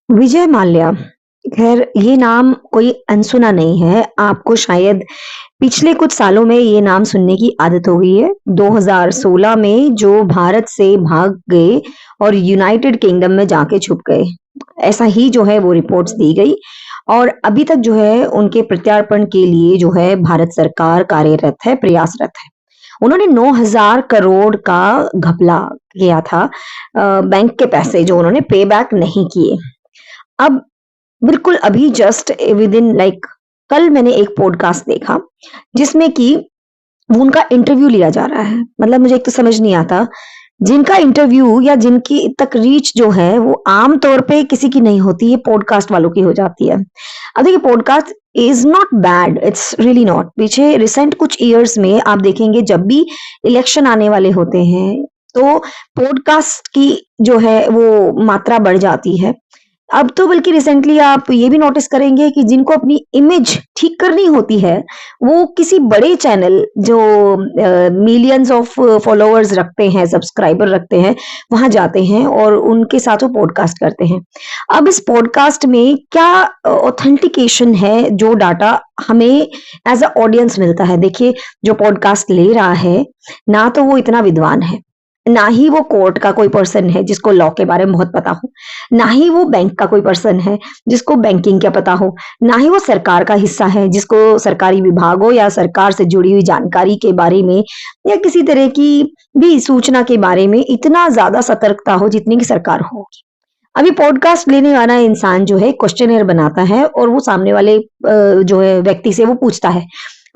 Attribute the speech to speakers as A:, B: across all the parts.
A: विजय माल्या। खैर ये नाम कोई अनसुना नहीं है। आपको शायद पिछले कुछ सालों में ये नाम सुनने की आदत हो गई है। 2016 में जो भारत से भाग गए और यूनाइटेड किंगडम में जाके छुप गए। ऐसा ही जो है वो रिपोर्ट्स दी गई और अभी तक जो है उनके प्रत्यार्पण के लिए जो है भारत सरकार कार्यरत है, प्रयासरत है। उन्होंने 9,000 करोड़ का घपला किया था बैंक के पैसे जो उन्होंने पे बैक नहीं किए। अब बिल्कुल अभी जस्ट विदिन लाइक कल मैंने एक पॉडकास्ट देखा जिसमें कि वो उनका इंटरव्यू लिया जा रहा है। मतलब मुझे एक तो समझ नहीं आता, जिनका इंटरव्यू या जिनकी तक रीच जो है वो आम तौर पे किसी की नहीं होती है, पॉडकास्ट वालों की हो जाती है। अब देखिए podcast is not bad, it's really not. पीछे रिसेंट कुछ ईयर्स में आप देखेंगे जब भी इलेक्शन आने वाले होते हैं तो पॉडकास्ट की जो है वो मात्रा बढ़ जाती है। अब तो बल्कि रिसेंटली आप ये भी नोटिस करेंगे कि जिनको अपनी इमेज ठीक करनी होती है, वो किसी बड़े चैनल जो मिलियंस ऑफ फॉलोअर्स रखते हैं, सब्सक्राइबर रखते हैं, वहां जाते हैं और उनके साथ वो पॉडकास्ट करते हैं। अब इस पॉडकास्ट में क्या ऑथेंटिकेशन है जो डाटा हमें एज अ ऑडियंस मिलता है? देखिए, जो पॉडकास्ट ले रहा है ना तो वो इतना विद्वान है, ना ही वो कोर्ट का कोई पर्सन है जिसको लॉ के बारे में बहुत पता हो, ना ही वो बैंक का कोई पर्सन है जिसको बैंकिंग का पता हो, ना ही वो सरकार का हिस्सा है जिसको सरकारी विभागों या सरकार से जुड़ी हुई जानकारी के बारे में या किसी तरह की भी सूचना के बारे में इतना ज्यादा सतर्कता हो जितनी की सरकार होगी। अभी पॉडकास्ट लेने वाला इंसान जो है क्वेश्चनर बनाता है और वो सामने वाले जो है व्यक्ति से वो पूछता है।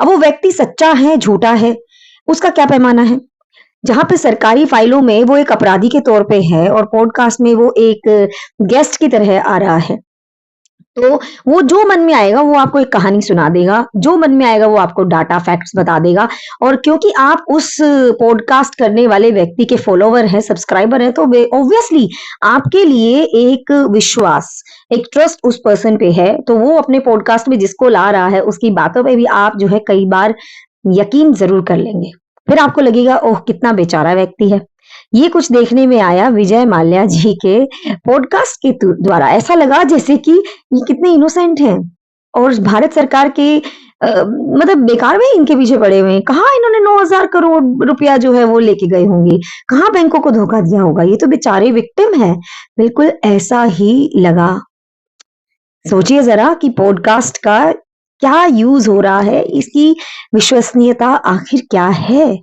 A: अब वो व्यक्ति सच्चा है, झूठा है, उसका क्या पैमाना है? जहाँ पे सरकारी फाइलों में वो एक अपराधी के तौर पे है और पॉडकास्ट में वो एक गेस्ट की तरह आ रहा है। तो वो जो मन में आएगा वो आपको एक कहानी सुना देगा, जो मन में आएगा वो आपको डाटा फैक्ट्स बता देगा। और क्योंकि आप उस पॉडकास्ट करने वाले व्यक्ति के फॉलोवर हैं, सब्सक्राइबर हैं, तो ऑब्वियसली आपके लिए एक विश्वास, एक ट्रस्ट उस पर्सन पे है, तो वो अपने पॉडकास्ट में जिसको ला रहा है उसकी बातों पे भी आप जो है कई बार यकीन जरूर कर लेंगे। फिर आपको लगेगा ओह कितना बेचारा व्यक्ति है। ये कुछ देखने में आया विजय माल्या जी के पॉडकास्ट के द्वारा। ऐसा लगा जैसे कि ये कितने इनोसेंट हैं और भारत सरकार के मतलब बेकार में इनके पीछे पड़े हुए हैं। कहाँ इन्होंने 9,000 करोड़ रुपया जो है वो लेके गए होंगे, कहाँ बैंकों को धोखा दिया होगा, ये तो बेचारे विक्टिम है। बिल्कुल ऐसा ही लगा। सोचिए जरा कि पॉडकास्ट का क्या यूज हो रहा है, इसकी विश्वसनीयता आखिर क्या है?